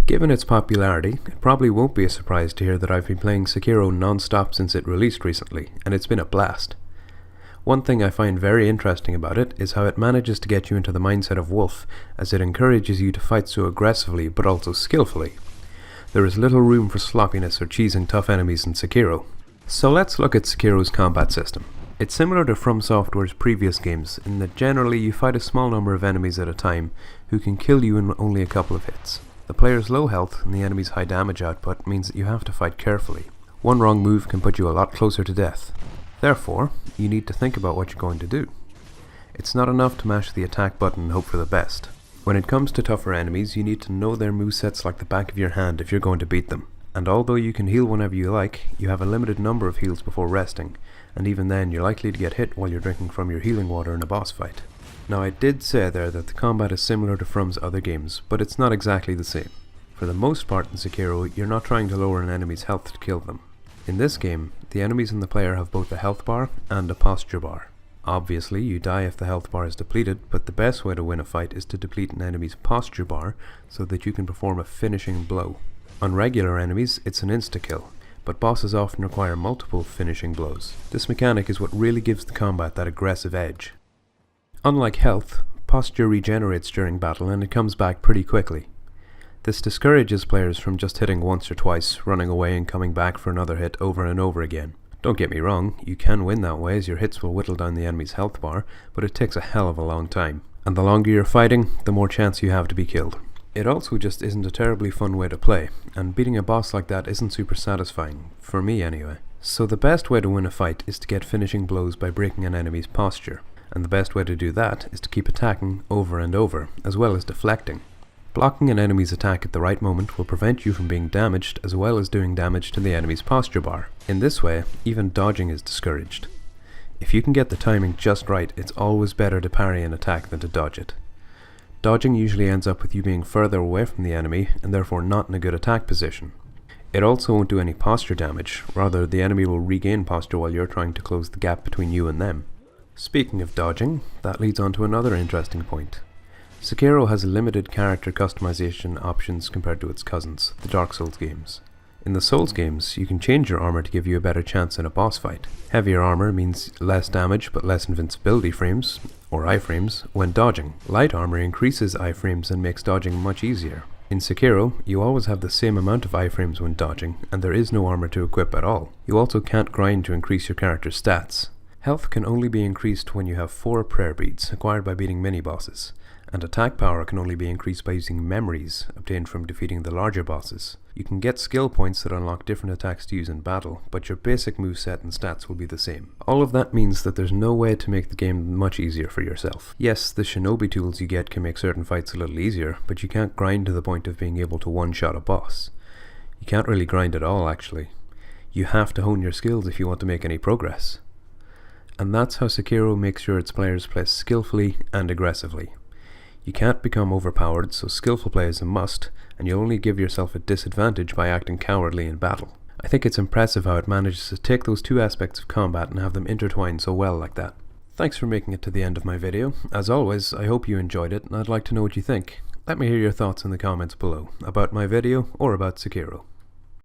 Given its popularity, it probably won't be a surprise to hear that I've been playing Sekiro non-stop since it released recently, and it's been a blast. One thing I find very interesting about it is how it manages to get you into the mindset of Wolf, as it encourages you to fight so aggressively but also skillfully. There is little room for sloppiness or cheesing tough enemies in Sekiro. So let's look at Sekiro's combat system. It's similar to From Software's previous games in that generally you fight a small number of enemies at a time who can kill you in only a couple of hits. The player's low health and the enemy's high damage output means that you have to fight carefully. One wrong move can put you a lot closer to death. Therefore, you need to think about what you're going to do. It's not enough to mash the attack button and hope for the best. When it comes to tougher enemies, you need to know their movesets like the back of your hand if you're going to beat them. And although you can heal whenever you like, you have a limited number of heals before resting, and even then you're likely to get hit while you're drinking from your healing water in a boss fight. Now I did say there that the combat is similar to From's other games, but it's not exactly the same. For the most part in Sekiro, you're not trying to lower an enemy's health to kill them. In this game, the enemies and the player have both a health bar and a posture bar. Obviously, you die if the health bar is depleted, but the best way to win a fight is to deplete an enemy's posture bar so that you can perform a finishing blow. On regular enemies, it's an insta-kill, but bosses often require multiple finishing blows. This mechanic is what really gives the combat that aggressive edge. Unlike health, posture regenerates during battle and it comes back pretty quickly. This discourages players from just hitting once or twice, running away and coming back for another hit over and over again. Don't get me wrong, you can win that way as your hits will whittle down the enemy's health bar, but it takes a hell of a long time. And the longer you're fighting, the more chance you have to be killed. It also just isn't a terribly fun way to play, and beating a boss like that isn't super satisfying, for me anyway. So the best way to win a fight is to get finishing blows by breaking an enemy's posture, and the best way to do that is to keep attacking over and over, as well as deflecting. Blocking an enemy's attack at the right moment will prevent you from being damaged as well as doing damage to the enemy's posture bar. In this way, even dodging is discouraged. If you can get the timing just right, it's always better to parry an attack than to dodge it. Dodging usually ends up with you being further away from the enemy and therefore not in a good attack position. It also won't do any posture damage, rather the enemy will regain posture while you're trying to close the gap between you and them. Speaking of dodging, that leads on to another interesting point. Sekiro has limited character customization options compared to its cousins, the Dark Souls games. In the Souls games, you can change your armor to give you a better chance in a boss fight. Heavier armor means less damage but less invincibility frames, or iframes, when dodging. Light armor increases iframes and makes dodging much easier. In Sekiro, you always have the same amount of iframes when dodging, and there is no armor to equip at all. You also can't grind to increase your character's stats. Health can only be increased when you have 4 prayer beads, acquired by beating mini-bosses, and attack power can only be increased by using memories, obtained from defeating the larger bosses. You can get skill points that unlock different attacks to use in battle, but your basic moveset and stats will be the same. All of that means that there's no way to make the game much easier for yourself. Yes, the shinobi tools you get can make certain fights a little easier, but you can't grind to the point of being able to one-shot a boss. You can't really grind at all, actually. You have to hone your skills if you want to make any progress. And that's how Sekiro makes sure its players play skillfully and aggressively. You can't become overpowered, so skillful play is a must, and you'll only give yourself a disadvantage by acting cowardly in battle. I think it's impressive how it manages to take those two aspects of combat and have them intertwined so well like that. Thanks for making it to the end of my video. As always, I hope you enjoyed it, and I'd like to know what you think. Let me hear your thoughts in the comments below, about my video or about Sekiro.